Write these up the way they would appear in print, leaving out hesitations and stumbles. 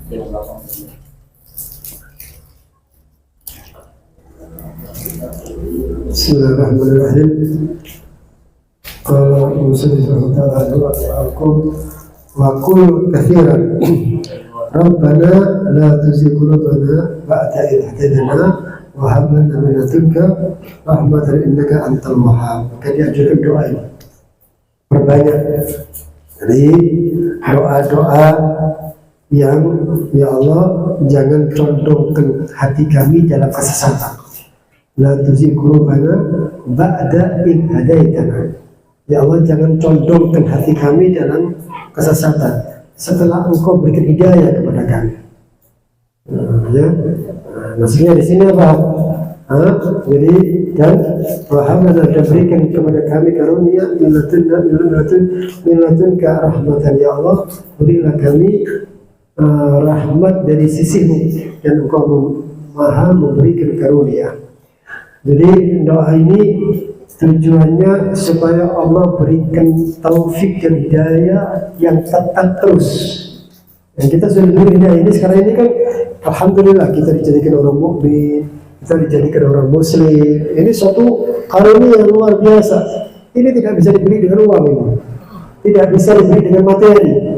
Bismillahirrahmanirrahim. Qala Muhammad ta'ala wa qul kathiran Rabbana la tuzigh qulubana ba'da idh hadaytana wa hab lana min ladunka rahmatan innaka antal wahhab. Maka diajarkan doa ini perbanyak. Jadi doa-doa yang ya Allah jangan condongkan hati kami dalam kesesatan. La tuzigh qulubana ba'da idh hadaytana. Ya Allah jangan condongkan hati kami dalam kesesatan setelah Engkau berikan hidayah kepada kami. Maksudnya di sini apa? Jadi dan wahabana dan berikan kepada kami karunia milatun ke rahmatan ya Allah, berilah kami rahmat dari sisimu dan Engkau maha memberikan karunia. Jadi doa ini tujuannya supaya Allah berikan taufik dan hidayah yang tetap terus. Yang kita sudah diberi hidayah ini sekarang ini kan, alhamdulillah kita dijadikan orang mukmin, kita dijadikan orang muslim. Ini suatu karunia yang luar biasa. Ini tidak bisa dibeli dengan uang ini, tidak bisa dibeli dengan materi.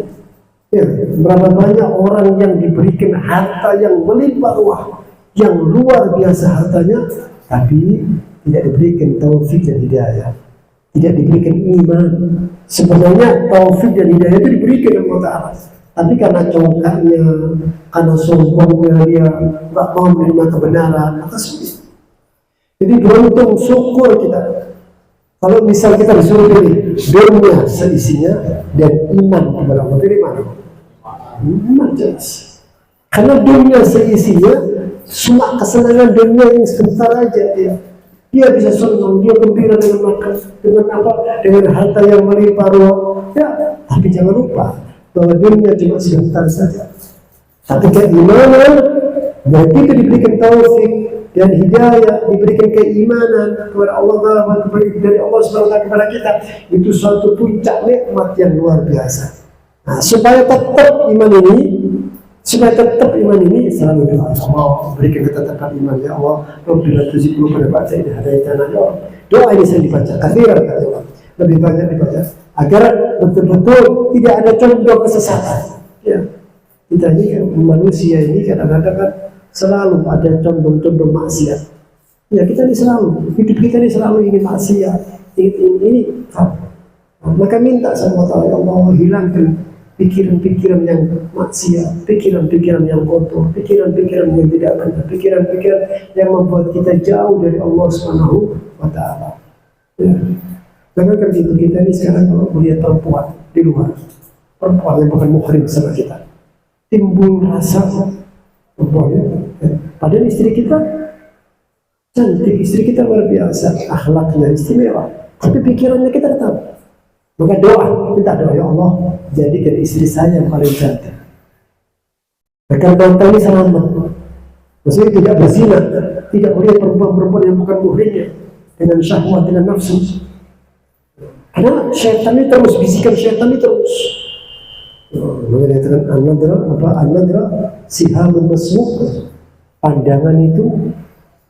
Ya, berapa banyak orang yang diberikan harta yang melimpah ruah, yang luar biasa hartanya, tapi tidak diberikan taufik dan hidayah, tidak diberikan iman. Sebenarnya taufik dan hidayah itu diberikan oleh Allah Ta'ala, tapi karena congkaknya, karena sombongnya dia tak mau menerima kebenaran, maka sulit. Jadi beruntung syukur kita kalau misal kita disuruh pilih dunia seisinya dan iman kepada Allah, pilih mana? Iman jelas. Karena dunia seisinya cuma kesenangan dunia yang sebentar aja dia bisa senang, dia gembira dengan makan, dengan apa, dengan harta yang melimpah ruah. Ya, tapi jangan lupa bahwa dunia cuma sebentar saja. Tapi keimanan, begitu diberikan taufik dan hidayah, diberikan keimanan kepada Allah dari Allah SWT kepada kita, itu suatu puncak nikmat yang luar biasa. Nah, supaya tetap iman ini selalu doa Allah berikan ketetapan iman ya Allah. Rabbana tuzigh qulubana ba'da idh hadaytana ya Allah. Doa ini sering dibaca, kathiran kata Allah, lebih banyak dibaca agar betul-betul tidak ada condong kesesatan. Ya, kita ini kan, manusia ini kadang-kadang kan selalu ada condong-condong maksiat. Ya, kita ini selalu hidup kita ini selalu ingin maksiat, ini. Maka minta sama Allah, ya Allah hilangkan pikiran-pikiran yang maksiat, pikiran-pikiran yang kotor, pikiran-pikiran yang tidak benar, pikiran-pikiran yang membuat kita jauh dari Allah Subhanahu wa Ta'ala. Ya. Jangan kan gitu, kita ini sekarang kalau melihat perempuan di luar, perempuan yang bukan muhrim sama kita, timbul rasa perempuan ya. Padahal istri kita cantik, istri kita luar biasa, akhlaknya istimewa, tapi pikirannya kita tetap. Maka doa, minta doa ya Allah, jadikan istri saya yang paling cantik. Agar bangsa ini selamat. Maksudnya tidak berzina, tidak melihat perempuan-perempuan yang bukan muhrimnya dengan syahwat, dengan nafsu. Karena syaitan ini terus, bisikan syaitan ini terus. Mengatakan an-nadra sihamun masmuk. Pandangan itu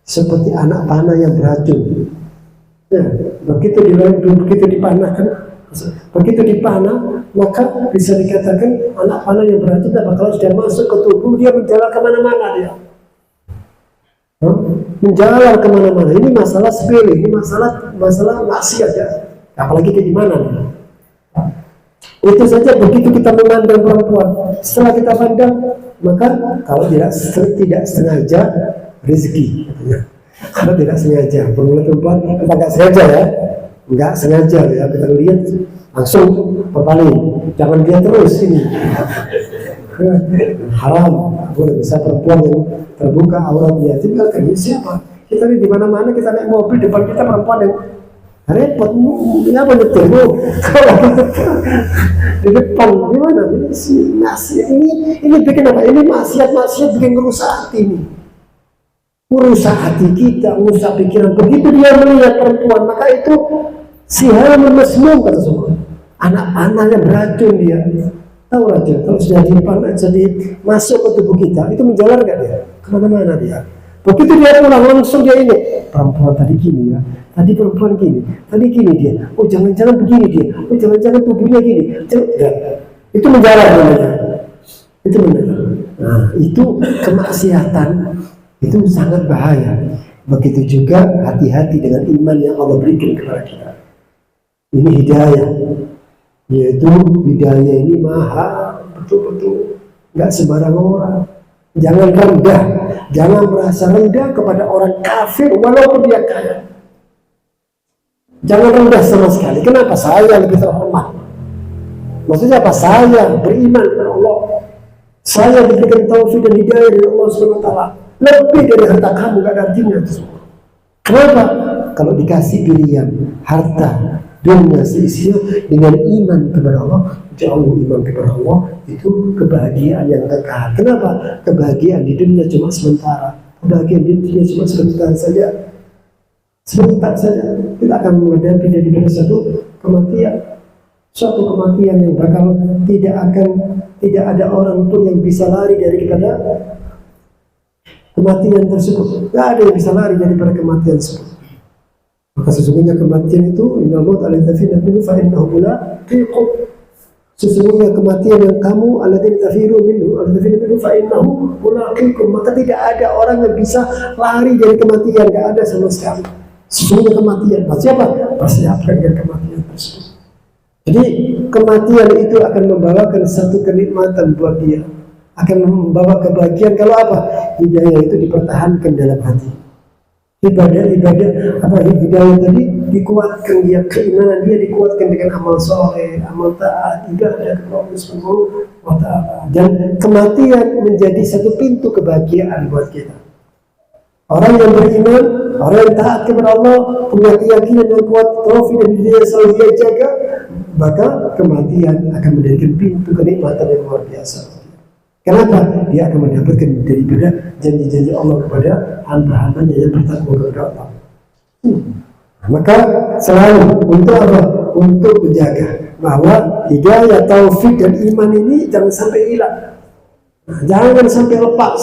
seperti anak panah yang beracun. Ya, begitu dipanahkan. Begitu dipanah, maka bisa dikatakan anak panah yang beracun kalau sudah masuk ke tubuh dia menjalar kemana-mana dia. Menjalar kemana-mana. Ini masalah sepele, ini masalah maksiat ya. Apalagi kayak gimana nih? Itu saja begitu kita memandang perempuan. Setelah kita pandang, maka kalau tidak sengaja rezeki. Kalau tidak sengaja, perempuan nggak sengaja ya. Enggak sengaja ya, kita lihat langsung berpaling, jangan lihat terus ini. Haram, boleh bisa perempuan yang terbuka auratnya, tinggalkan ini siapa? Kita di mana-mana kita naik mobil depan kita perempuan yang repot, apa nyetir bu? Di depan gimana? Ini bikin apa? Ini maksiat bikin merusak hati ini. Merusak hati kita, merusak pikiran. Begitu dia melihat perempuan, maka itu sihamun masmum kata semua. Anak panah yang beracun dia. Tahu racun kalau sudah masuk ke tubuh kita itu menjalar nggak dia? Kemana-mana dia. Begitu dia pulang langsung dia ini perempuan tadi gini ya, tadi perempuan gini, tadi gini dia. Oh jangan-jangan begini dia. Oh jangan-jangan tubuhnya gini. Itu menjalar namanya. Itu menjalar. Nah itu kemaksiatan itu sangat bahaya. Begitu juga hati-hati dengan iman yang Allah berikan kepada kita. Ini hidayah. Yaitu hidayah ini mahal, betul-betul nggak sembarang orang. Jangan rendah, jangan merasa rendah kepada orang kafir walaupun dia kaya. Jangan rendah sama sekali. Kenapa? Saya lebih terhormat. Maksudnya apa? Saya beriman kepada Allah. Saya diberikan taufik dan hidayah dari Allah SWT. Lebih dari harta kamu gak ada artinya. Kenapa? Kalau dikasih pilihan harta dunia seisinya dengan iman kepada Allah, jauh iman kepada Allah itu kebahagiaan yang kekal. Kenapa? Kebahagiaan di dunia cuma sementara, kebahagiaan di dunia cuma sebentar saja. Sebentar saja kita akan menghadapi daripada satu kematian yang bakal tidak ada orang pun yang bisa lari daripada kematian tersebut. Tidak ada yang bisa lari daripada kematian tersebut. Maka sesungguhnya kematian itu innal maut alladzi tafirru fa innahu mulaqikum. Sesungguhnya kematian yang kamu alladzi tafirru minhu fa innahu mulaqikum. Maka tidak ada orang yang bisa lari dari kematian, tidak ada sama sekali. Sesungguhnya kematian, siapa? Persiapkan dengan kematian tersebut. Jadi kematian itu akan membawakan satu kenikmatan buat dia, akan membawa kebahagiaan. Kalau apa? Hidayah itu dipertahankan dalam hati. Ibadah hidayah tadi dikuatkan, dia keimanan dia dikuatkan dengan amal soleh, amal taat, ibadah kepada Allah Subhanahu wa Ta'ala. Dan kematian menjadi satu pintu kebahagiaan buat kita. Orang yang beriman, orang yang taat kepada Allah, punya keyakinan yang kuat, taufik dan hidayah selalu dia jaga, maka kematian akan menjadikan pintu kenikmatan yang luar biasa. Kenapa? Dia akan mendapatkan daripada janji-janji Allah kepada hamba-hambanya yang bertakwa kepada Allah. Maka selalu untuk apa? Untuk menjaga bahwa hidayah, taufik dan iman ini jangan sampai hilang. Jangan sampai lepas.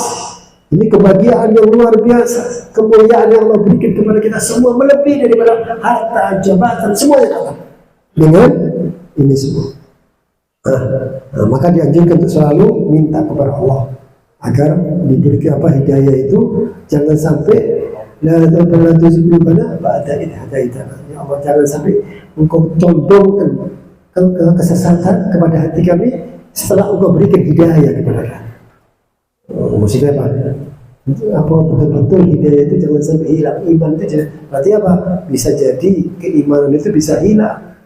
Ini kebahagiaan yang luar biasa, kemuliaan yang Allah berikan kepada kita semua melebihi daripada harta, jabatan, semua yang ada. Dengan ini semua. Maka dianjurkan untuk selalu minta kepada Allah agar diberikan hidayah itu. Jangan sampai ya Allah, jangan sampai engkau condongkan kesesatan kepada hati kami setelah engkau berikan hidayah kepada kami. Maksudnya apa? Betul-betul hidayah itu jangan sampai hilang. Iman itu berarti apa? Bisa jadi keimanan itu bisa hilang.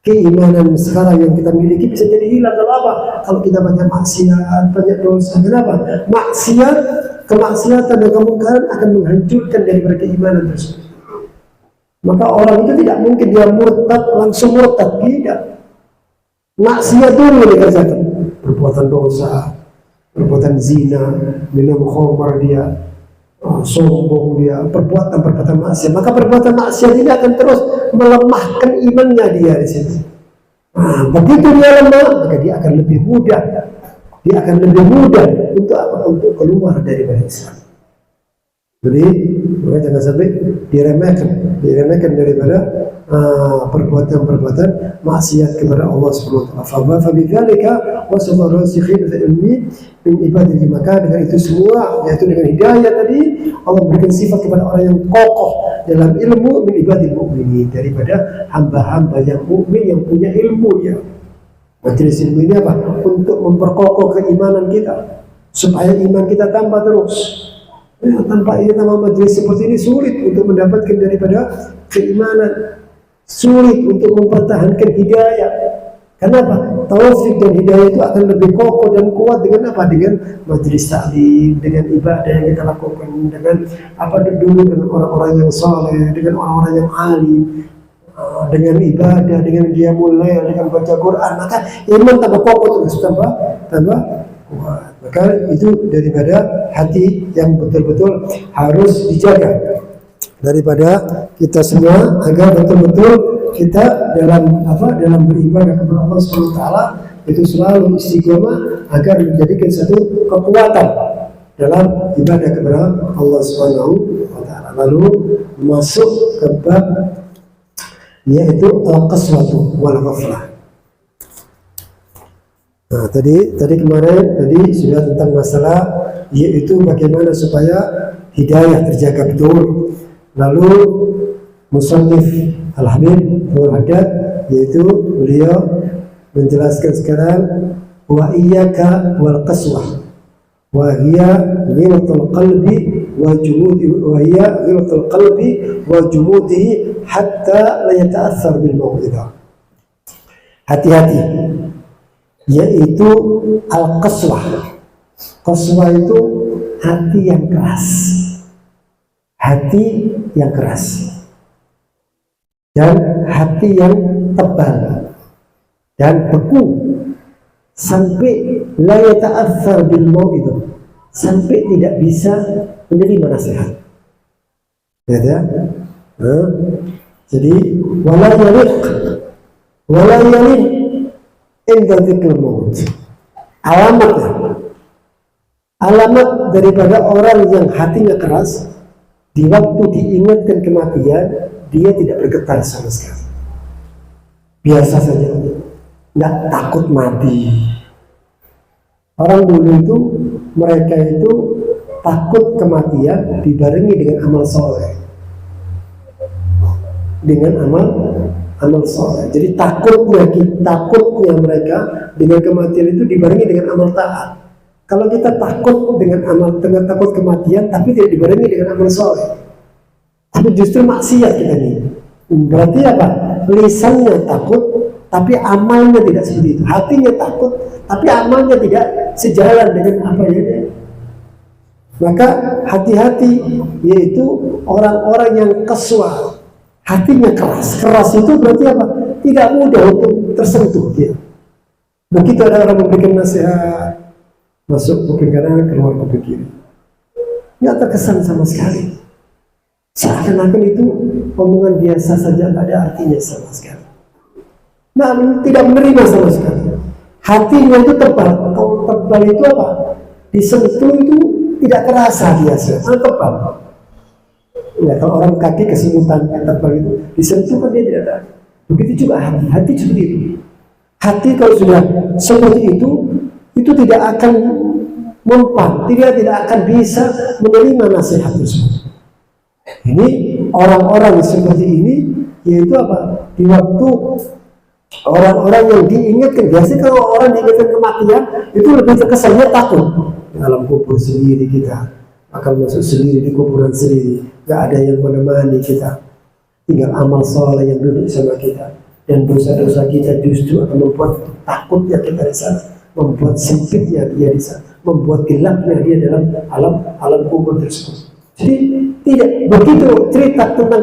Keimanan sekarang yang kita miliki bisa jadi hilang. Kalau apa? Kalau kita banyak maksiat, banyak dosa. Kenapa? Kemaksiatan dan kemungkaran akan menghancurkan daripada keimanan tersebut. Maka orang itu tidak mungkin dia murtad langsung murtad, tidak. Maksiat dulu dikerjakan, perbuatan dosa, perbuatan zina, minum khamar dia, sombong dia, perbuatan maksiat. Maka perbuatan maksiat ini akan terus melemahkan imannya dia di situ. Begitu dia lemah, maka dia akan lebih mudah. Dia akan lebih mudah untuk apa? Untuk keluar daripada Islam. Jadi, jangan sampai diremehkan daripada perbuatan maksiat kepada Allah Subhanahu wa Ta'ala. Fabidzalika wasafa rasikhin fil ilmi min ibadihi. Maka dengan itu semua, yaitu dengan hidayah tadi, Allah berikan sifat kepada orang yang kokoh dalam ilmu min ibadil mu'minin, daripada hamba-hamba yang mukmin yang punya ilmu ya. Majelis ilmu ini apa? Untuk memperkokoh keimanan kita supaya iman kita tambah terus. Tanpa majelis seperti ini sulit untuk mendapatkan daripada keimanan, sulit untuk mempertahankan hidayah. Kenapa? Taufik dan hidayah itu akan lebih kokoh dan kuat dengan apa? Dengan majelis taklim, dengan ibadah yang kita lakukan, dengan apa dulu dengan orang-orang yang saleh, dengan orang-orang yang alim, dengan ibadah, dengan qiyamul lail, dengan baca Quran. Maka iman tambah kokoh terus, tambah kuat. Maka itu daripada hati yang betul-betul harus dijaga daripada kita semua, agar betul-betul kita dalam beribadah kepada Allah Subhanahu wa Ta'ala itu selalu istiqomah agar menjadikan satu kekuatan dalam ibadah kepada Allah Subhanahu wa taala. Lalu masuk ke bab yaitu al-qaswatu wal ghaflah. Nah, tadi kemarin sudah tentang masalah yaitu bagaimana supaya hidayah terjaga betul. Lalu musannif Al-Habib Al-Haddad yaitu beliau menjelaskan sekarang wa iyyaka wal qaswah wa hiya ghiltul qalbi wa jumudi wa hiya ghiltul qalbi wa jumudihi hatta la yata'athar bil mau'izah. Hati-hati, yaitu al-qaswah. Qaswah itu hati yang keras, hati yang keras, dan hati yang tebal dan beku sampai la yata'athar bil mau'izah, sampai tidak bisa menerima nasihat. Ya, jadi wala yaliq inda dzikril maut. Alamat daripada orang yang hatinya keras, di waktu diingatkan kematian dia tidak bergetar sama sekali, biasa saja, nggak takut mati. Orang dulu itu mereka itu takut kematian dibarengi dengan amal soleh, amal soleh. Jadi takutnya mereka dengan kematian itu dibarengi dengan amal taat. Kalau kita takut dengan takut kematian tapi tidak dibarengi dengan amal soleh, tapi justru maksiat kita ini. Berarti apa? Lisannya takut tapi amalnya tidak seperti itu. Hatinya takut tapi amalnya tidak sejalan dengan apa ya. Maka hati-hati, yaitu orang-orang yang qaswah, hatinya keras. Keras itu berarti apa? Tidak mudah untuk tersentuh dia. Begitu ada orang memberikan nasihat, masuk kuping kanan, keluar kuping kiri, nggak terkesan sama sekali. Seakan-akan itu omongan biasa saja, tak ada artinya sama sekali. Nah, tidak menerima sama sekali. Hatinya itu tebal. Kalau tebal itu apa? Disentuh itu tidak terasa biasa, tebal. Ya, kalau orang kaki kesemutan tebal itu disentuh kan dia tidak tahu. Begitu juga hati seperti itu. Hati kalau sudah seperti itu tidak akan mempan, tidak akan bisa menerima nasihat tersebut. Ini orang-orang seperti ini, yaitu apa? Di waktu orang-orang yang diingatkan, biasanya kalau orang diingatkan kematian itu lebih terkesannya takut. Dalam kubur sendiri kita akan masuk sendiri di kuburan sendiri, gak ada yang menemani kita, tinggal amal soleh yang duduk sama kita, dan dosa-dosa kita justru akan membuat takutnya kita di sana, membuat sempitnya dia di sana, membuat gelapnya dia dalam alam kubur tersebut. Jadi tidak begitu cerita tentang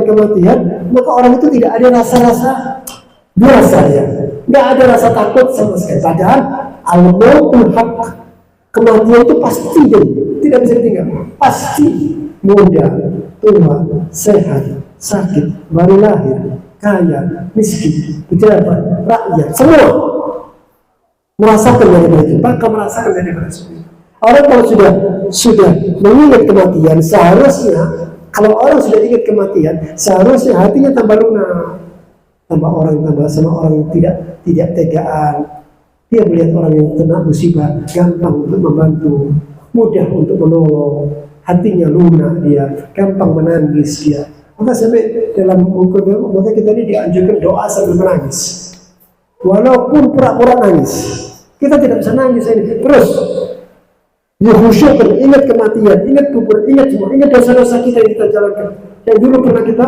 kematian, maka orang itu tidak ada rasa-rasa biasa ya, nggak ada rasa takut sama sekali. Padahal al-mautul haq, kematian itu pasti tidak bisa ditinggal, pasti. Muda, tua, sehat, sakit, baru lahir, kaya, miskin, pejabat, rakyat, semua merasakan daripada itu, maka merasakan daripada itu. Orang kalau sudah mengingat kematian, seharusnya kalau orang sudah ingat kematian, seharusnya hatinya tambah lunak, tambah sama orang yang tidak tegaan. Dia melihat orang yang kena musibah, gampang untuk membantu, mudah untuk menolong, hatinya lunak dia, gampang menangis dia. Maka sampai dalam buku maka kita ini dianjurkan doa sambil menangis, walaupun pura-pura nangis. Kita tidak bisa nangis ini terus. Khusyuk, ingat kematian, ingat kubur, ingat semua, ingat dosa-dosa kita yang kita jalankan, yang dulu pernah kita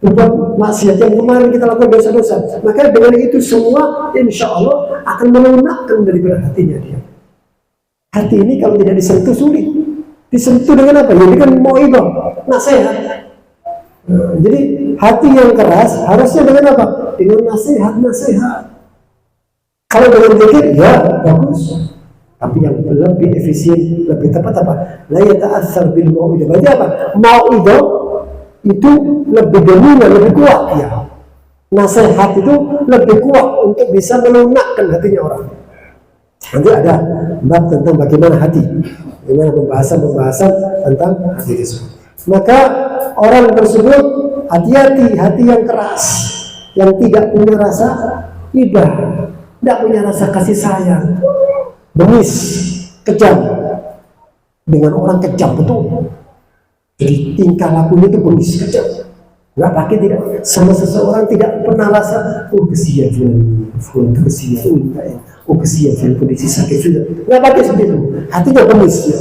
berbuat maksiat, yang kemarin kita lakukan dosa-dosa. Maka dengan itu semua, insya Allah akan melunakkan daripada hatinya dia. Hati ini kalau tidak disentuh sulit. Disentuh dengan apa? Ya dengan mau'izah, nasihat. Nah, jadi hati yang keras harusnya dengan apa? Dengan nasihat. Kalau dengan zikir, ya bagus. Tapi yang lebih efisien, lebih tepat apa? La yata'athar bil mau'izah. Berarti apa? Mau'izah itu lebih dominan, lebih kuat ya. Nasihat itu lebih kuat untuk bisa melunakkan hatinya orang. Nanti ada bab tentang bagaimana hati, bagaimana pembahasan tentang hati tersebut. Maka orang tersebut hati-hati, hati yang keras, yang tidak punya rasa ibadah, tidak punya rasa kasih sayang, bengis, kejam. Dengan orang kejam betul. Jadi tingkah lakunya itu bengis, kejam. Nggak pakai tidak sama seseorang tidak pernah rasa kesian kesian kesian kondisi sakit sudah nggak pakai seperti itu, hatinya bengis ya.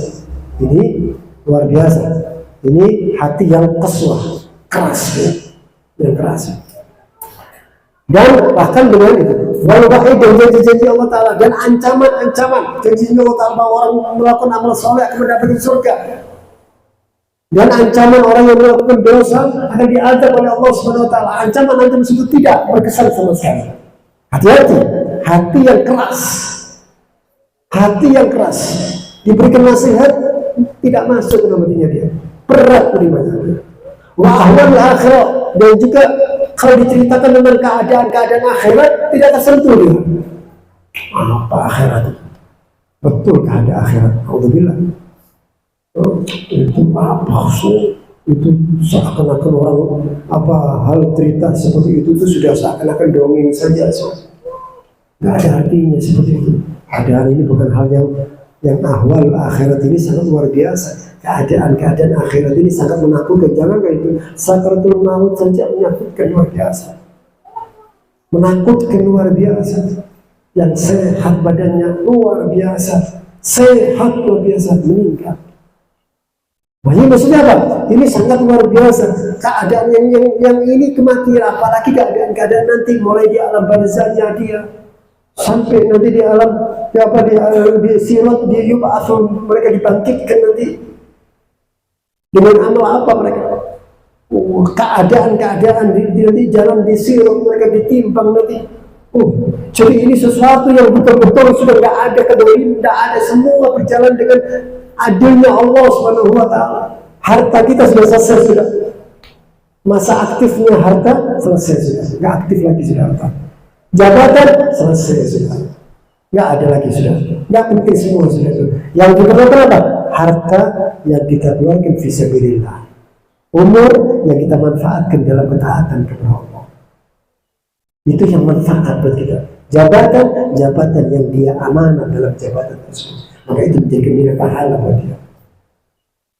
Ini luar biasa, ini hati yang kesuah, keras ya. Yang keras. Dan bahkan dengan itu walaupun janji-janji Allah Ta'ala dan ancaman-ancaman janji Allah Ta'ala bahwa orang melakukan amal soleh akan mendapatkan surga, dan ancaman orang yang melakukan dosa akan diazab oleh Allah Subhanahu Wa Taala. Ancaman tersebut tidak berkesan sama sekali. Hati-hati, hati yang keras, hati yang keras diberikan nasihat tidak masuk ke dalam hatinya dia, berat menerimanya. Wa ahwal akhirat, dan juga kalau diceritakan tentang keadaan akhirat tidak tersentuh dia. Apa akhirat? Betul keadaan akhirat. Alhamdulillah. Itu apa sih? Itu seakan-akan orang hal cerita seperti itu sudah seakan-akan dongeng saja. Nggak ada artinya seperti itu. Keadaan ini bukan hal yang ahwal akhirat ini sangat luar biasa. Keadaan akhirat ini sangat menakutkan. Jangan kayak itu. Sakaratul maut saja menakutkan luar biasa. Menakutkan luar biasa. Yang sehat badannya luar biasa. Sehat luar biasa meninggal. Ini maksudnya apa? Ini sangat luar biasa. Keadaan yang ini kematian, apalagi keadaan nanti mulai di alam barzahnya dia sampai nanti di alam di sirat di yub'atsun, mereka dibangkitkan nanti dengan amal apa mereka? Keadaan nanti jalan di sirat mereka ditimbang nanti. Jadi ini sesuatu yang betul-betul sudah tidak ada kedua, tidak ada, semua berjalan dengan adilnya Allah Subhanahu Wa Taala. Harta kita sudah selesai sudah. Masa aktifnya harta selesai sudah. Nggak aktif lagi sudah harta. Jabatan selesai sudah. Nggak ada lagi sudah. Nggak penting semua sudah itu. Yang diperlukan apa? Harta yang kita keluarkan fisabilillah. Umur yang kita manfaatkan dalam ketaatan kepada Allah. Itu yang manfaat buat kita. Jabatan yang dia amanah dalam jabatan tersebut. Maka itu menjadi nilai pahala buat dia.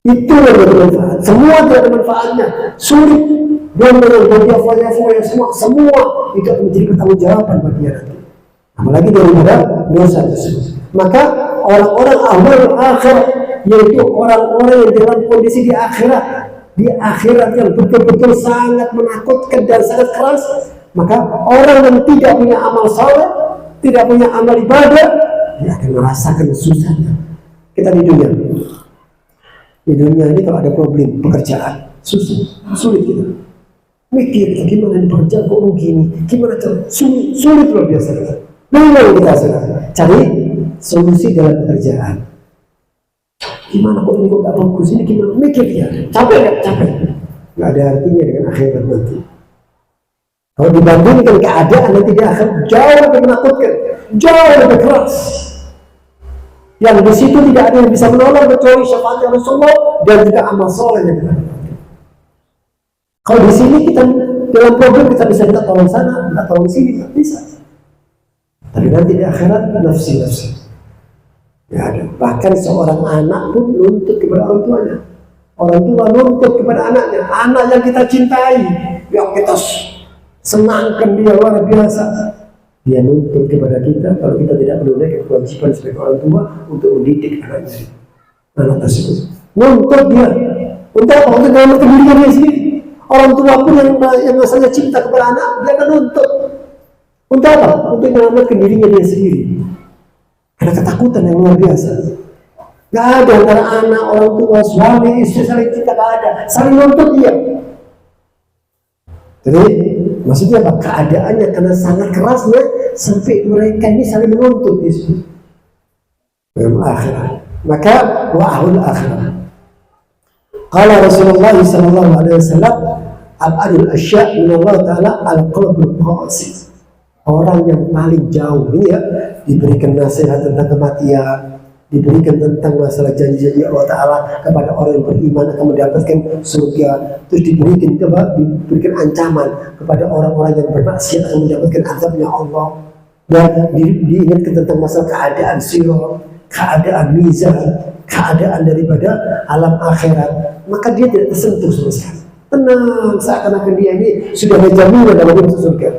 Itu yang bermanfaat. Semua tidak ada manfaatnya. Sulit. Dan dia foya-foya semua itu menjadi pertanggungjawaban buat dia nanti. Apalagi daripada dosa tersebut. Maka orang-orang ahwal akhirat, yaitu orang-orang yang dalam kondisi di akhirat yang betul-betul sangat menakutkan dan sangat keras. Maka orang yang tidak punya amal saleh, tidak punya amal ibadah, dia akan merasakan susahnya. Kita di dunia ini kalau ada problem pekerjaan, sulit kita mikir gimana ini pekerjaan kok begini, gimana cara sulit luar biasa kita. Memang kita sudah cari solusi dalam pekerjaan. Gimana kok ini kok gak bagus, ini gimana, mikir ya, capek, nggak ada artinya dengan akhirat nanti. Kalau dibandingkan keadaan nanti dia akan jauh lebih menakutkan, jauh lebih keras. Yang di situ tidak ada yang bisa menolong kecuali syafaat Rasulullah dan juga amal soleh yang kita lakukan. Kalau di sini kita dalam problem kita bisa minta tolong sana, minta tolong sini, tidak bisa. Tapi nanti di akhirat nafsi. Ya ada. Bahkan seorang anak pun nuntut kepada orang tuanya. Orang tua nuntut kepada anaknya, anak yang kita cintai, yang kita senangkan dia luar biasa. Dia nuntut kepada kita kalau kita tidak menunaikan kewajiban sebagai orang tua untuk mendidik anaknya, anak tersebut. Nuntut dia untuk apa? Untuk menyelamatkan dirinya dia sendiri. Orang tua pun yang asalnya cinta kepada anak, dia akan nuntut untuk apa? Untuk menyelamatkan dirinya dia sendiri. Karena ketakutan yang luar biasa. Gak ada antara anak, orang tua, suami, istri saling cinta, gak ada. Saling nuntut dia. Jadi maksudnya apa? Keadaannya karena sangat kerasnya sampai mereka ini saling menuntut itu. Dalam akhirat. Maka wa'ahul akhirat. Qala Rasulullah sallallahu alaihi wasallam, al-adul asya' min Allah Ta'ala al-qalbul qasi. Orang yang paling jauh ini ya, diberikan nasihat tentang kematian, diberikan tentang masalah janji-janji Allah Ta'ala kepada orang yang beriman akan mendapatkan surga, terus diberikan ancaman kepada orang-orang yang bermaksiat akan mendapatkan azabnya Allah, dan diingatkan tentang masalah keadaan sirat, keadaan mizan, keadaan daripada alam akhirat, maka dia tidak tersentuh sama sekali. Tenang, seakan-akan dia ini sudah menjamin dalam masuk surga.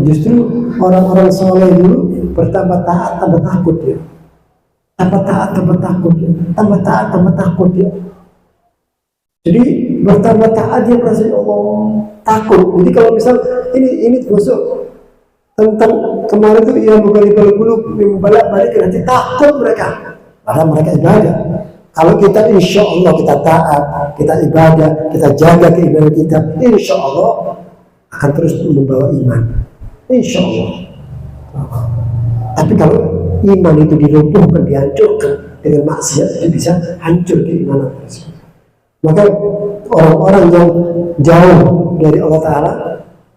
Justru orang-orang soleh dulu bertambah taat, tambah takut ya. Tambah taat, tambah takut ya. Tambah taat, tambah takut ya. Jadi bertambah taat dia merasa Allah takut. Jadi kalau misal ini masuk tentang kemarin tuh yang bukan dulu membalak-balik nanti takut mereka. Padahal mereka ibadah. Kalau kita insya Allah kita taat, kita ibadah, kita jaga keimanan kita, insya Allah akan terus membawa iman, insya Allah. Tapi kalau iman itu dilumpuhkan, dihancurkan dengan maksiat, itu bisa hancur keimanan tersebut. Maka orang-orang yang jauh dari Allah Ta'ala,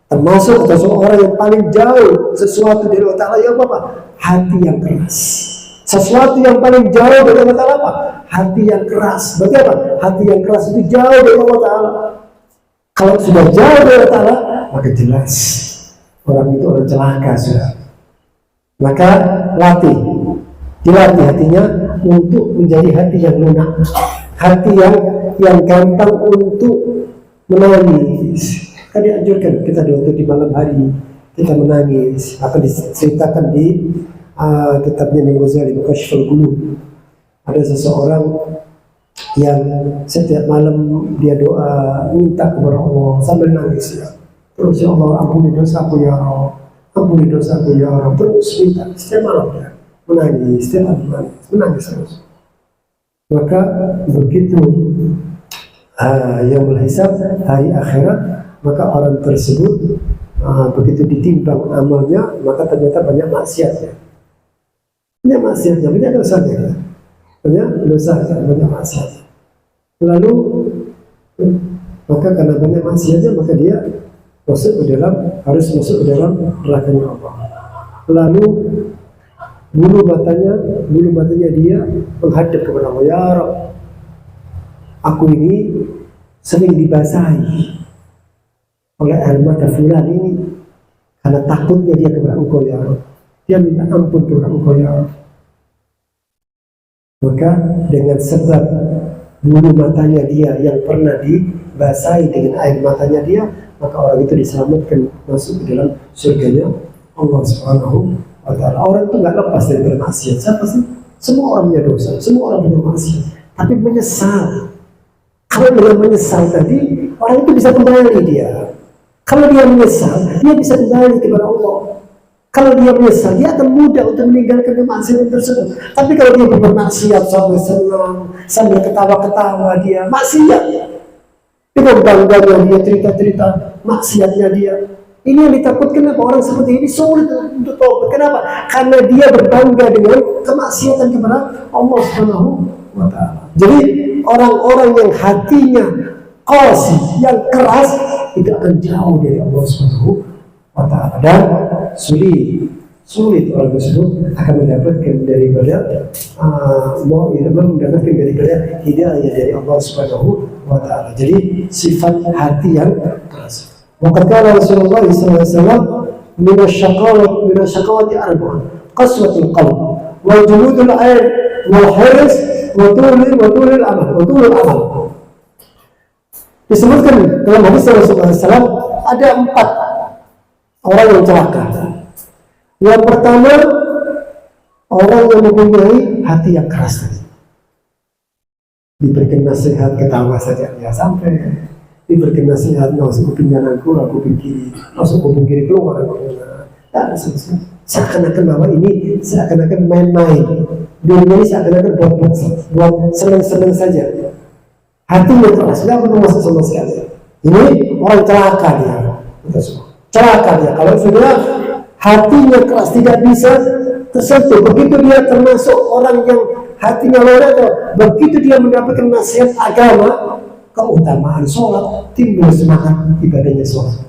termasuk atau seorang yang paling jauh sesuatu dari Allah Ta'ala, ya apa? Hati yang keras. Sesuatu yang paling jauh dari Allah Ta'ala apa? Hati yang keras. Berarti apa? Hati yang keras itu jauh dari Allah Ta'ala. Kalau sudah jauh dari Allah Ta'ala, maka jelas orang itu orang celaka sudah. Maka dilatih hatinya untuk menjadi hati yang lunak, hati yang gampang untuk menangis. Kan dianjurkan kita waktu di malam hari kita menangis. Akan diceritakan di kitabnya Imam Ghazali, Kashful Qulub. Ada seseorang yang setiap malam dia doa minta kepada Allah sambil nangis ya. Terus ya Allah ampuni dosaku ya Allah, ampuni dosaku ya Allah. Terus minta setiap malam dia menangis, setiap malam menangis terus. Maka begitu yang berhisab hari akhirat, maka orang tersebut begitu ditimbang amalnya, maka ternyata banyak maksiatnya. Banyak maksiatnya, banyak dosanya, banyak dosa, banyak maksiat. Lalu maka karena banyak maksiatnya, maka dia harus masuk ke dalam nerakanya Allah. Lalu bulu matanya dia menghadap kepada Allah, ya Rabb, aku ini sering dibasahi oleh air mata fulan ini karena takutnya dia kepada Engkau ya Rabb. Dia minta ampun kepada Engkau ya Rabb. Maka dengan sebab bulu matanya dia yang pernah dibasahi dengan air matanya dia, maka orang itu diselamatkan masuk ke dalam surganya Allah Subhanahu wa Ta'ala. Orang itu nggak lepas dari bermaksiat. Siapa sih? Semua orang punya dosa, semua orang punya maksiat, tapi menyesal. Kalau dia menyesal tadi, orang itu bisa kembali dia. Kalau dia menyesal, dia bisa kembali kepada Allah. Kalau dia menyesal, dia akan mudah untuk meninggalkan kemaksiatan tersebut. Tapi kalau dia bermaksiat sambil senang, sambil ketawa-ketawa dia maksiat, dengan bangganya dia cerita-cerita maksiatnya dia. Ini yang ditakutkan apa? Orang seperti ini sulit untuk taubat. Kenapa? Karena dia berbangga dengan kemaksiatan kepada Allah Subhanahu wa Ta'ala. Jadi orang-orang yang hatinya qasi, yang keras, itu akan jauh dari Allah Subhanahu wa Ta'ala, dan sulit orang tersebut akan mendapatkan daripada mendapatkan daripada hidayah dari Allah Subhanahu wa Ta'ala. Jadi sifat hati yang keras. Waqad qala Rasulullah sallallahu alaihi wasallam min asy-syaqawati arba'un qaswatul qalb wa juludul ayn wal hirs wa tulul amal. Disebutkan dalam hadis Rasulullah SAW ada 4 orang yang celaka. Yang pertama, orang yang mempunyai hati yang keras tadi. Diberikan nasihat ketawa saja ya sampai. Diberikan nasihat nggak usah kuping kananku, kuping kiri, nggak usah kuping kiri keluar, tak selesai. Seakan-akan bahwa ini seakan-akan main-main. Dunia ini seakan-akan buat senang-senang saja. Hatinya keras, nggak pernah masuk sama sekali. Ini orang celaka dia, celaka dia. Kalau sudah hatinya keras, tidak bisa tersentuh. Begitu dia termasuk orang yang hatinya lorot, begitu dia mendapatkan nasihat agama, keutamaan sholat, timbul semangat ibadahnya sholat.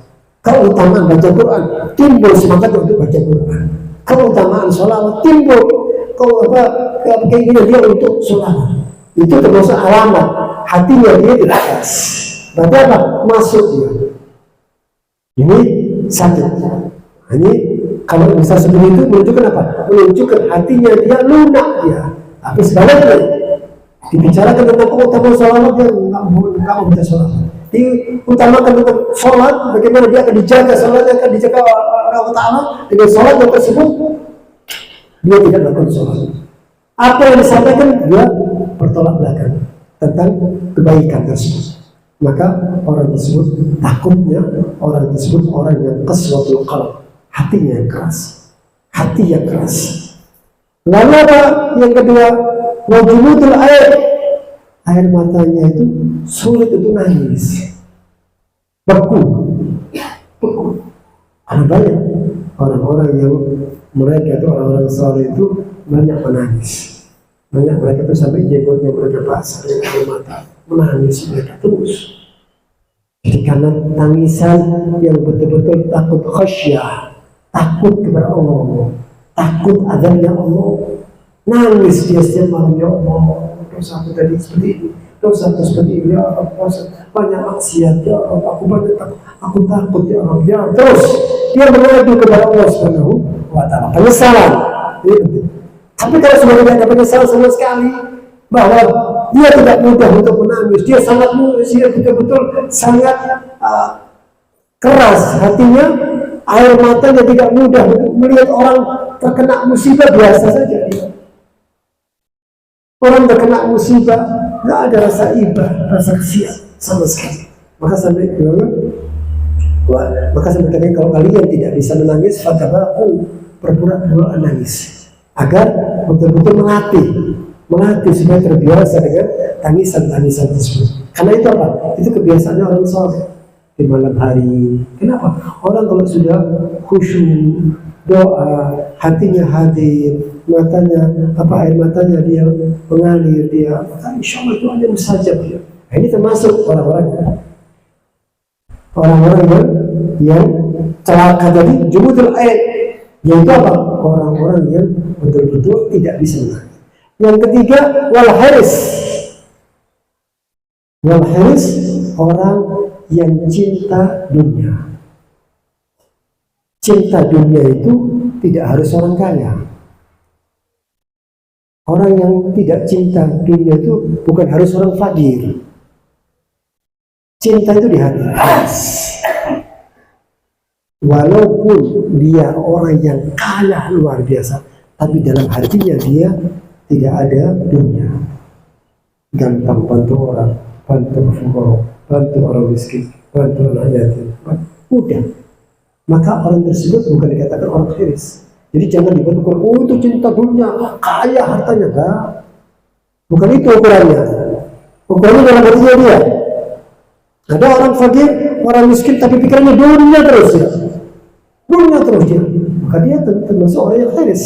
Keutamaan baca Quran, timbul semangat untuk baca Quran. Keutamaan sholat, timbul keinginan dia untuk sholat. Itu termasuk alamat hatinya dia tidak keras. Berarti apa? Masuk dia. Ini sakit. Ini kalau bisa seperti itu menunjukkan apa? Menunjukkan hatinya dia lunak dia. Tapi sebaliknya dibicarakan tentang keutamaan sholat, dia nggak mau baca sholat. Diutamakan tentang sholat, bagaimana dia akan dijaga sholatnya, akan dijaga Allah Ta'ala dengan sholat yang tersebut, dia tidak melakukan sholat. Apa yang disampaikan dia bertolak belakang tentang kebaikan tersebut. Maka orang tersebut takutnya orang tersebut orang yang qaswatul qalb, hatinya yang keras, hati yang keras. Lalu apa yang kedua? Wajumutul air matanya itu sulit untuk nangis, beku. Karena banyak orang-orang yang mereka itu orang-orang saleh itu banyak menangis. Banyak mereka itu sampai jenggotnya mereka basah dengan air mata, menangis mereka terus. Jadi karena tangisan yang betul-betul takut khasyah, takut kepada Allah, takut adanya Allah, nangis dia setiap malam, ya Allah, dosa aku tadi seperti ini, dosa aku seperti ini, ya Allah, banyak maksiat, ya Allah, aku banyak takut, aku takut, ya Allah, ya terus dia mengadu kepada Allah Subhanahu wa Ta'ala, penyesalan. Ini penting. Tapi kalau sudah tidak ada penyesalan sama sekali, bahwa dia tidak mudah untuk menangis, dia sangat dia betul-betul sangat keras hatinya, air matanya tidak mudah untuk melihat orang terkena musibah biasa saja. Orang terkena musibah nggak ada rasa iba, rasa kasihan sama sekali. Maka sampai tadi kalau kalian tidak bisa menangis, fatabaku, berpura-pura menangis, agar betul-betul melatih supaya terbiasa dengan tangisan-tangisan tersebut. Karena itu apa? Itu kebiasaannya orang soleh di malam hari. Kenapa? Orang kalau sudah khusyuk, doa, hatinya hadir, air matanya dia mengalir, dia maka insya Allah itu ada mustajab dia. Nah, ini termasuk orang-orang yang celaka tadi, jumutul air, yaitu apa? Orang-orang yang betul-betul tidak bisa menangis. Yang ketiga, wal haris, orang yang cinta dunia. Cinta dunia itu tidak harus orang kaya. Orang yang tidak cinta dunia itu bukan harus orang fakir. Cinta itu di hati. Walaupun dia orang yang kaya luar biasa, tapi dalam hatinya dia tidak ada dunia. Gampang bantu orang, bantu fukara, bantu orang miskin, bantu anak yatim, mudah. Maka orang tersebut bukan dikatakan orang khiris. Jadi jangan dibentuk, oh itu cinta dunia, kaya hartanya, enggak. Bukan itu ukurannya. Ukurannya dalam hatinya dia. Ada orang fakir, orang miskin, tapi pikirannya dunia terus ya. Dunia terus dia. Maka dia termasuk orang yang khiris.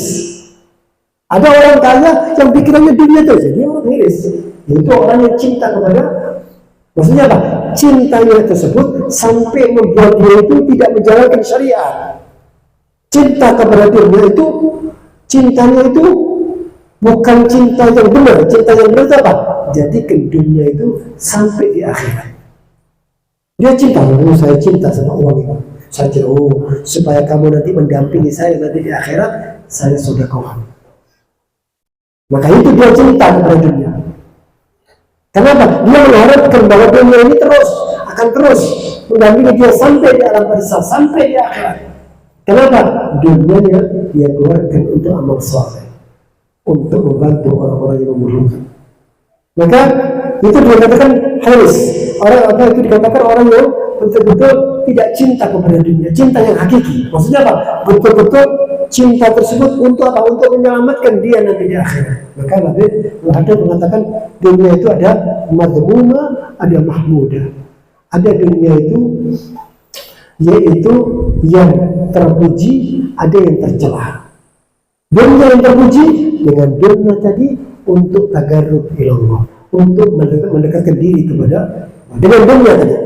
Ada orang kaya yang pikirannya dunia terus, dia orang khiris. Yaitu orang yang cinta kepada, maksudnya apa? Cintanya tersebut sampai membuat dia itu tidak menjalankan syariat. Cinta kepada dunia itu, cintanya itu bukan cinta yang benar. Cinta yang benar itu apa? Jadikan dunia itu sampai di akhirat. Dia cinta, saya cinta sama uang itu. Saya cinta, supaya kamu nanti mendampingi saya nanti di akhirat, saya sedekah. Maka itu dia cinta kepada dunia. Kenapa? Dia mengharapkan bahwa dunia ini akan terus mendampingi dia sampai di alam barzakh, sampai di akhirat. Kenapa? Dunianya dia keluarkan untuk amal saleh, untuk membantu orang-orang yang membutuhkan. Maka itu dikatakan haris. Orang itu dikatakan orang yang betul-betul tidak cinta kepada dunia, cinta yang hakiki. Maksudnya apa? Betul-betul cinta tersebut untuk apa? Untuk menyelamatkan dia nanti di akhirat. Maka Nabi Muhammad mengatakan dunia itu ada madhmuma, ada mahmuda. Ada dunia itu yaitu yang terpuji, ada yang tercela. Dunia yang terpuji dengan dunia tadi untuk tagarrub ilallah, untuk mendekatkan diri kepada Dengan dunia tadi,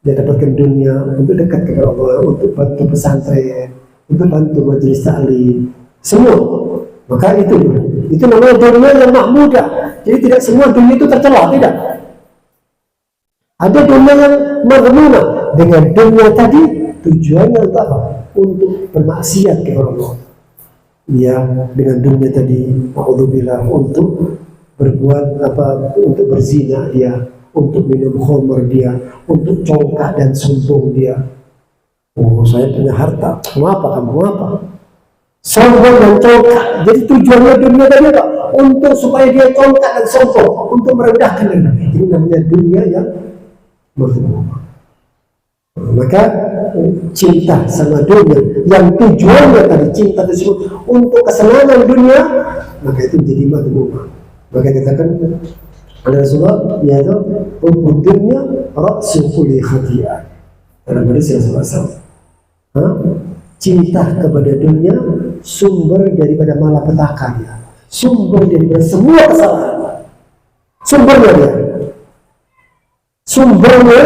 dia dapatkan dunia untuk dekat kepada Allah, untuk bantu pesantren, untuk bantu majelis taklim, semua. Maka itu namanya dunia yang mahmudah. Jadi tidak semua dunia itu tercela, tidak. Ada dunia yang madhmumah. Dengan dunia tadi tujuannya untuk apa? Untuk bermaksiat kepada Allah. Ya, dengan dunia tadi, naudzubillah, untuk berbuat apa? Untuk berzina dia, untuk minum khamr dia, untuk congkak dan sombong dia. Oh, saya punya harta, mau apa kamu, mau apa? Sombong dan congkak. Jadi tujuannya dunia tadi apa? Untuk supaya dia congkak dan sombong, untuk merendahkan diri. Ini namanya dunia yang madhmumah. Maka cinta sama dunia yang tujuannya tadi cinta tersebut untuk kesenangan dunia, maka itu menjadi madhmumah. Maka dikatakan oleh Rasulullah, yaitu hubbud dunya ra'su kulli khati'ah. Dalam hadis Rasulullah, cinta kepada dunia sumber daripada malapetaka dia, sumber daripada semua kesalahan. Sumbernya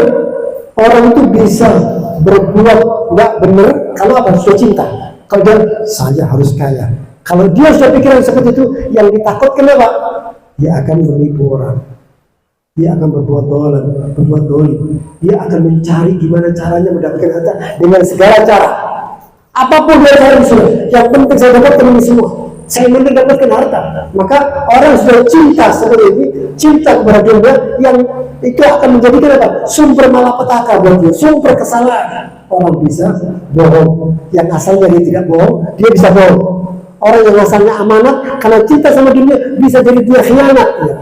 orang itu bisa berbuat nggak benar kalau apa? Sudah cinta. Kalau dia saya harus kaya. Kalau dia sudah pikiran seperti itu, yang ditakutkan apa? Dia akan menipu orang. Dia akan berbuat dolim. Dia akan mencari gimana caranya mendapatkan harta dengan segala cara. Apapun dia cari semua. Yang penting saya dapatkan ini semua. Saya penting dapatkan harta. Maka orang sudah cinta seperti ini, cinta kepada dunia, yang itu akan menjadikan apa? Sumber malapetaka buat dia, sumber kesalahan. Orang bisa bohong, yang asalnya dia tidak bohong, dia bisa bohong. Orang yang asalnya amanat, karena cinta sama dunia, bisa jadi dia khianat. Ya.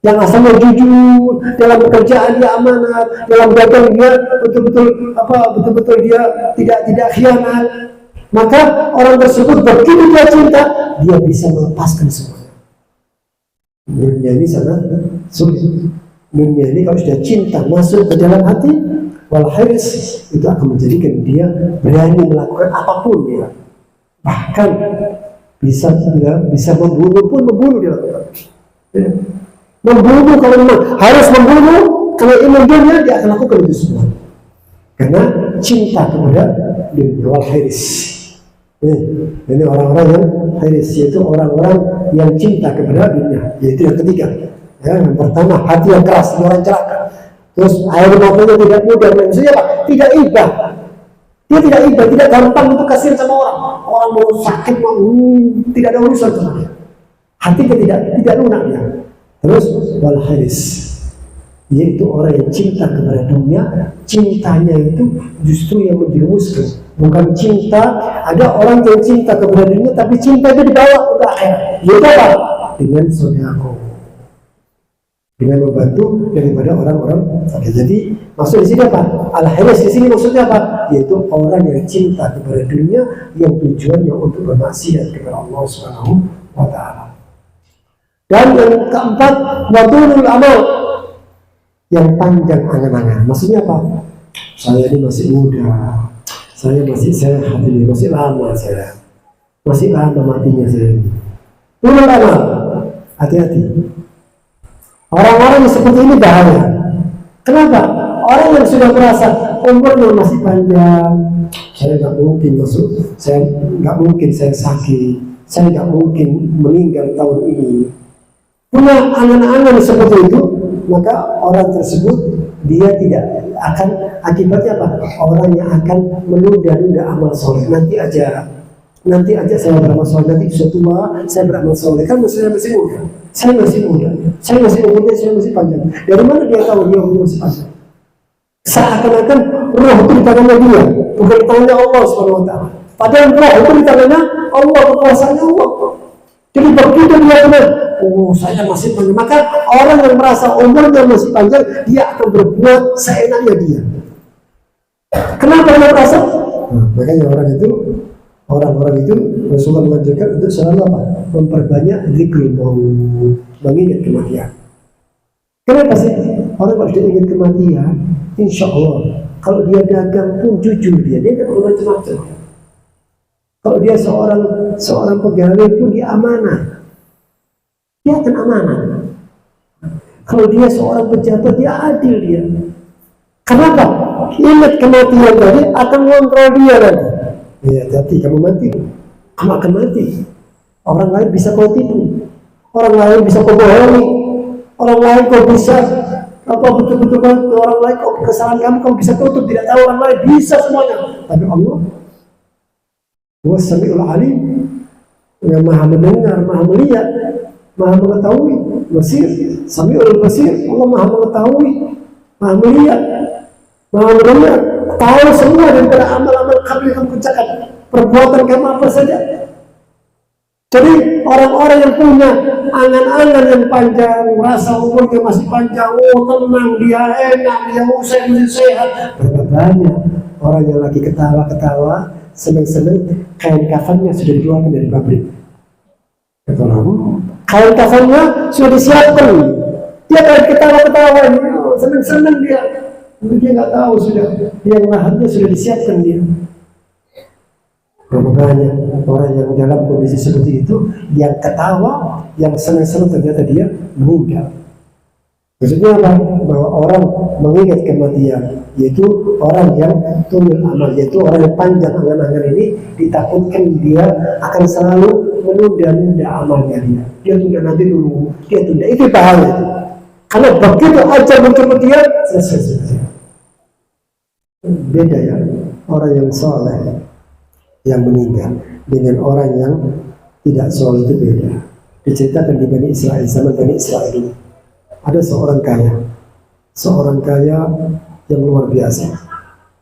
Yang asalnya jujur, dalam pekerjaan dia amanat, dalam dagang dia betul-betul dia tidak khianat. Maka orang tersebut begitu dia cinta, dia bisa melepaskan semuanya. Dunia ini sangat sulit. Dunia ini kalau sudah cinta masuk ke dalam hati, wal hirs, itu akan menjadikan dia berani melakukan apapun dia. Bahkan bisa membunuh pun dia lakukan. Ya. Membunuh kalau memang harus membunuh, kalau ingin dunia dia akan lakukan itu semua. Karena cinta kepada dunia, wal hirs. Ini orang-orang yang hirs, yaitu orang-orang yang cinta kepada dunia. Yaitu yang ketiga. Ya, yang pertama hati yang keras, orang celaka. Terus air matanya tidak mudah, maksudnya apa? Tidak ibah. Dia tidak ibah, tidak gampang untuk kasihan sama orang. Orang mau sakit, tidak ada urusan sama dia. Hatinya tidak lunak dia. Terus wal hirs, yaitu orang yang cinta kepada dunia, cintanya itu justru yang menjerumuskan. Bukan cinta, ada orang yang cinta kepada dunia, tapi cinta itu dibawa ke akhirat. Yaitu apa? Dengan sedekah, dengan membantu daripada orang-orang sakit. Jadi maksud di sini apa? Al-hirs di sini maksudnya apa? Yaitu orang yang cinta kepada dunia, yang tujuannya untuk bermaksiat kepada Allah Subhanahu wa Ta'ala. Dan yang keempat, wadulul amal, yang panjang angan-angan. Maksudnya apa? Saya ini masih muda, saya masih sehat ini, masih lama saya, masih lama matinya saya. Ulul amal, hati-hati. Orang-orang yang seperti ini bahaya. Kenapa? Orang yang sudah merasa umurnya masih panjang, saya nggak mungkin saya sakit, saya nggak mungkin meninggal tahun ini. Punya angan-angan seperti itu, maka orang tersebut dia tidak akan, akibatnya apa? Orang yang akan menunda-nunda amal soleh. Nanti aja saya beramal soleh, nanti sudah tua saya beramal soleh. Kan saya masih muda, saya masih panjang. Dari mana dia tahu dia umurnya masih panjang? Seakan-akan roh itu di tangannya dia, bukan di tangannya Allah Subhanahu wa Ta'ala. Padahal roh itu di tangannya Allah, kekuasaannya Allah. Jadi begitu dia benar, saya masih panjang, maka orang yang merasa umurnya masih panjang, dia akan berbuat seenaknya dia. Kenapa dia merasa? Makanya orang-orang itu Rasulullah mengajarkan untuk selalu apa? Memperbanyak zikrul maut, mengingat kematian. Kenapa sih? Orang kalau sudah ingat kematian, insya Allah, kalau dia dagang pun jujur dia tidak macam-macam. Kalau dia seorang pegawai pun dia amanah, dia akan amanah. Kalau dia seorang pejabat, dia adil dia. Kenapa? Ingat kematian tadi akan mengontrol dia nanti. Ya, hati kamu mati, kamu akan mati. Orang lain bisa kau tipu, orang lain bisa kau bohongi, orang lain kau bisa apa betul-betul orang lain kau kesalahan kamu bisa tutup, tidak tahu orang lain bisa semuanya. Tapi Allah, Huwa Samiul Alim, yang maha mendengar, maha melihat, maha mengetahui, Basir, Samiul Basir, Allah maha mengetahui, maha melihat, maha mendengar, tahu semua daripada amal-amal kamu yang kamu kerjakan, perbuatan kamu apa saja. Jadi orang-orang yang punya angan-angan yang panjang, rasa umurnya masih panjang, tenang, dia enak, dia usai sehat. Berapa banyak orang yang lagi ketawa-ketawa, senang-senang, kain kafannya sudah dikeluarkan dari pabrik. Kata orang, kain kafannya sudah disiapkan. Dia kain ketawa-ketawa, senang-senang dia. Dia nggak tahu sudah, yang lahannya sudah disiapkan dia. Berapa banyak orang yang dalam kondisi seperti itu, yang ketawa, yang senang-senang ternyata dia meninggal. Maksudnya apa? Bahwa orang mengingat kematian, yaitu orang yang tumil amal, yaitu orang yang panjang angan-angan ini, ditakutkan dia akan selalu menunda-nunda amalnya dia. Dia tunda nanti dulu, dia tunda. Itu bahaya itu. Karena begitu aja kematian, selesai. Beda ya, orang yang soleh yang meninggal dengan orang yang tidak soleh itu beda. Diceritakan di Bani Israel, zaman Bani Israel ini ada seorang kaya yang luar biasa.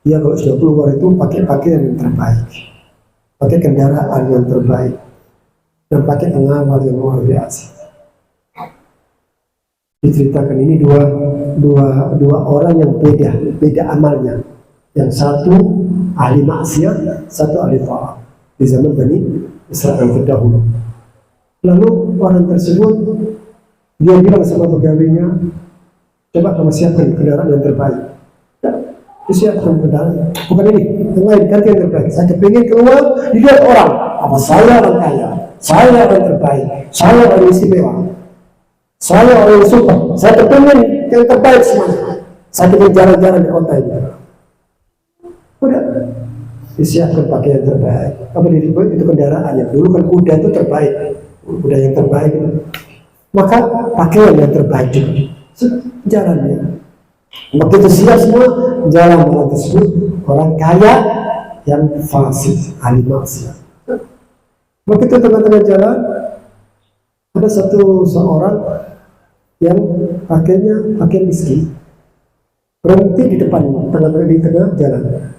Dia kalau sudah keluar itu pakai pakaian yang terbaik, pakai kendaraan yang terbaik, dan pakai pengawal yang luar biasa. Diceritakan ini dua orang yang beda amalnya. Yang satu ahli maksiat, satu ahli ta'at di zaman Bani Israel terdahulu. Lalu orang tersebut dia bilang sama pegawainya, coba kamu siapkan kendaraan yang terbaik. Disiapkan kendaraan, bukan ini, yang lain, ganti yang terbaik. Saya kepingin keluar, dilihat orang, apa saya orang kaya, saya orang terbaik, saya orang istimewa, saya orang yang super, saya kepingin yang terbaik semuanya. Saya kepingin jalan-jalan di kota ini. Udah disiapkan pakaian terbaik. Apa dibuat itu kendaraan yang dulu kan kuda itu terbaik, kuda yang terbaik itu. Maka pakaian yang terbaik juga. Jalannya. Begitu siap semua jalan orang tersebut, orang kaya yang fasik, ahli maksiat. Begitu tengah-tengah jalan ada seorang yang pakainya pakaian miskin, berhenti di depan di tengah jalan.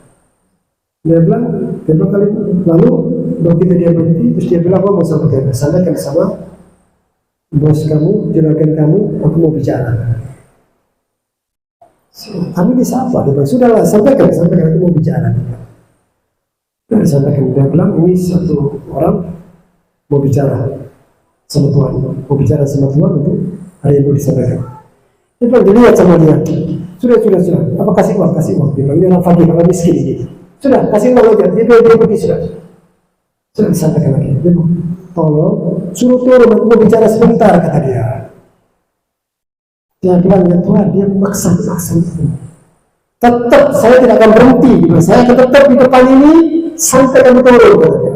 Dia bilang kali lalu begitu dia berhenti, terus dia bilang, aku mau sampaikan sama bos kamu, juragan kamu, aku mau bicara. Kami bisa apa? Dia bilang, sudahlah, sampaikan, aku mau bicara. Dia sampaikan, dia bilang, ini satu orang mau bicara sama Tuhan, untuk hari yang mau disampaikan. Dia bilang, dilihat sama dia, sudah, apa kasih uang, dia bilang, ini orang fakir, orang miskin ini. Sudah, kasih uang aja, dia pergi, sudah disampaikan lagi. Dia bilang, tolong, suruh turun, aku mau bicara sebentar, kata dia. Dia bilang, ya Tuhan, dia memaksa. Tetap, saya tidak akan berhenti, saya akan tetap di depan ini, sampai kamu turun, kata dia.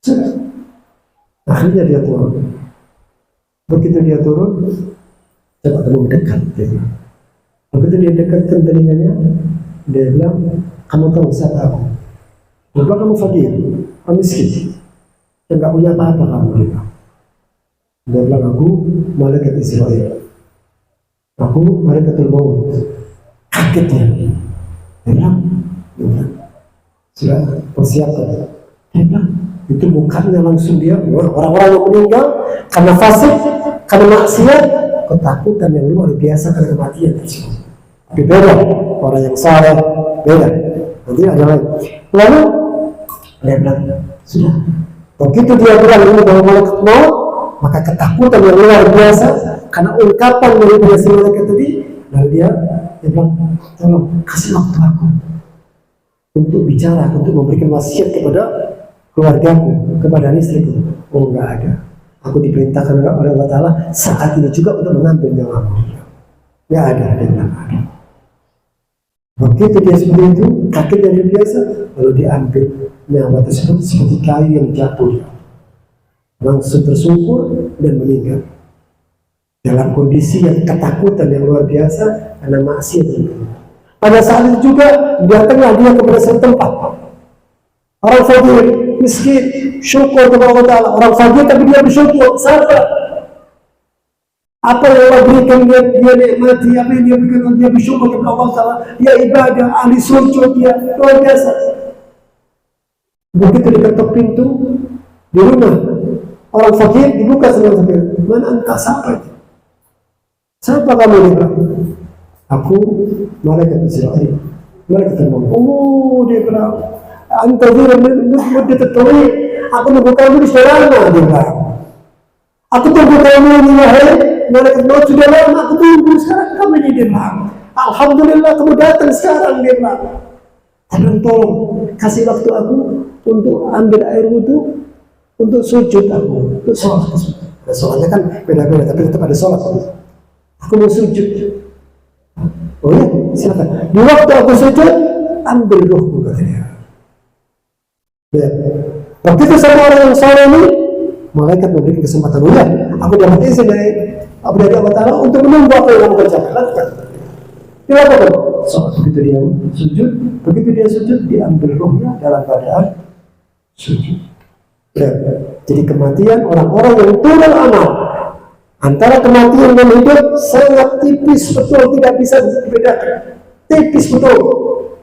Sudah. Akhirnya dia turun. Begitu dia turun, coba kamu mendekat, dia bilang. Begitu dia dekatkan telinganya, dia bilang, kamu tahu siapa aku? Dia bilang, kamu fakir, kamu miskin, dan gak punya apa-apa kamu. Dia bilang, aku malaikat Israel, aku malaikatul maut. Kaget dia. Dia bilang, sudah persiapkan. Dia bilang, itu mukanya langsung dia, orang-orang yang meninggal karena fasik, karena maksiat, ketakutan yang luar biasa karena kematian tersebut. Tapi beda, orang yang salah beda. Nanti ada lain. Lalu dia bilang, sudah. Begitu dia bilang ini bahwa malaikat maut, maka ketakutan yang luar biasa karena ungkapan dari si malaikat tadi. Lalu dia bilang, tolong kasih waktu aku untuk bicara, untuk memberikan wasiat kepada keluargaku, kepada istriku. Oh, enggak ada. Aku diperintahkan oleh Allah Ta'ala saat ini juga untuk mengambil nyawamu. Nggak ada yang ada. Begitu dia seperti itu, kakinya dia biasa, lalu diambil nyawa tersebut seperti kayu yang jatuh, langsung tersungkur dan meninggal dalam kondisi yang ketakutan yang luar biasa karena maksiat. Pada saat itu juga datanglah dia kepada satu tempat, orang fakir, miskin, syukur kepada Allah Ta'ala. Orang fakir tapi dia bersyukur, sabar. Apa yang Allah berikan dia nikmati, apa yang dia berikan dia bersyukur kepada Allah Ta'ala. Dia ibadah, ahli sujud, dia luar biasa. Begitu diketok pintu di rumah orang fakir, dibuka sama fakir. Mana entah siapa? Siapa kamu? Dia bilang, aku malaikat Israel. Malaikat Allah. Oh, dia bilang, antara mudah tertulis, aku nunggu kamu di sekolah. Dia bilang, aku tunggu kamu ini wahai malaikat maut sudah lama, aku tunggu sekarang kamu ini. Dia bilang, alhamdulillah kamu datang sekarang. Dia bilang, tolong kasih waktu aku untuk ambil air wudhu, untuk sujud aku, untuk sholat. Soalnya kan beda-beda, tapi tetap ada sholat. Aku mau sujud. Oh ya, silakan. Di waktu aku sujud, ambil ruhku, kata dia. Ya. Begitu sama orang yang soleh ini, malaikat memberikan kesempatan. Oh ya, aku dapat izin dari Allah Ta'ala untuk menunggu apa yang kamu kerjakan. Lakukan. Dilakukan. So, begitu dia sujud, diambil ruhnya dalam keadaan sujud. Ya. Jadi kematian orang-orang yang turun amal antara kematian dan hidup sangat tipis betul, tidak bisa dibedakan. Tipis betul.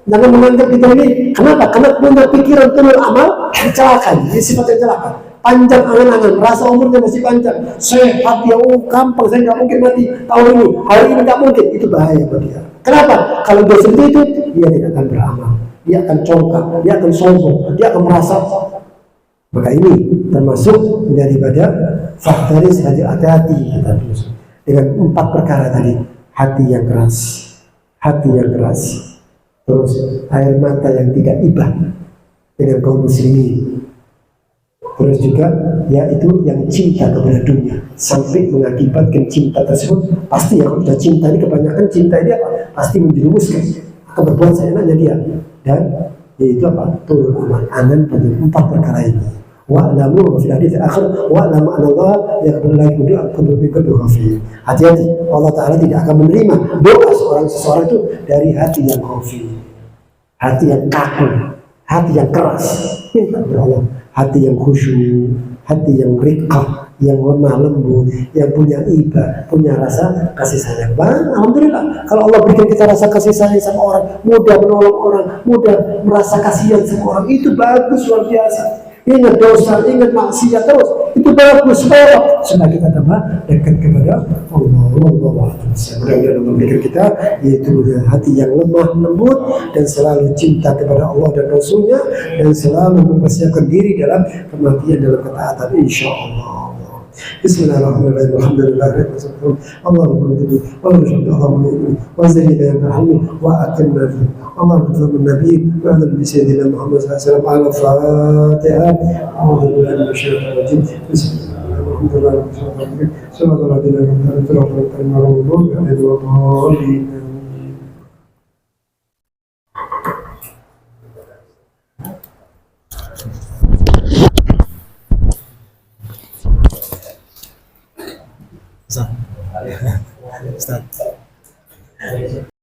Jangan menganggap kita ini, kenapa? Karena punya pikiran turun amal, kecelakaan. Ini sifatnya kecelakaan. Panjang angan-angan, rasa umurnya masih panjang. Sehat ya, gampang, saya nggak mungkin mati tahun ini, hari ini nggak mungkin. Itu bahaya buat dia. Kenapa? Kalau dia seperti itu, dia tidak akan beramal. Dia akan congkak, dia akan sombong, dia akan merasa. Maka ini termasuk daripada faktor hati-hati dengan 4 perkara tadi. Hati yang keras, terus air mata yang tidak iba dengan kaum muslimin, terus juga yaitu yang cinta kepada dunia sampai mengakibatkan cinta tersebut pasti ya, kalau sudah cinta ini kebanyakan cinta dia pasti menjerumuskan akan berbuat seenaknya dia, dan yaitu apa? Turun amal. Anan pada 4 perkara ini. Wa'lamu fi hadits akhir wa'lamu anna Allah yaqbalu lakum doa kullu khafi. Hati-hati, Allah Ta'ala tidak akan menerima doa seseorang itu dari hati yang khafi, hati yang kaku, hati yang keras. Minta kepada Allah hati yang khusyuk, hati yang riqah, yang lemah lembut, yang punya iba, punya rasa kasih sayang. Alhamdulillah, kalau Allah berikan kita rasa kasih sayang sama orang, mudah menolong orang, mudah merasa kasihan sama orang, itu bagus, luar biasa. Ingat dosa, ingat maksiat terus, itu bagus. Supaya kita tambah dekat kepada Allah. Mudah-mudahan memberikan kita yaitu hati yang lemah lembut dan selalu cinta kepada Allah dan Rasulnya, dan selalu mempersiapkan diri dalam kematian dalam ketaatan, insya Allah. Bismillahirrahmanirrahim. Alhamdulillah. Allahumma salli wa sallim wa akrimna Allahumma salli nabi wa ala sayyidina Muhammad sallallahu alaihi wasallam. Al-Fatihah. A'udzu billahi minasyaitonir rajim. Bismillahirrahmanirrahim. Ustaz.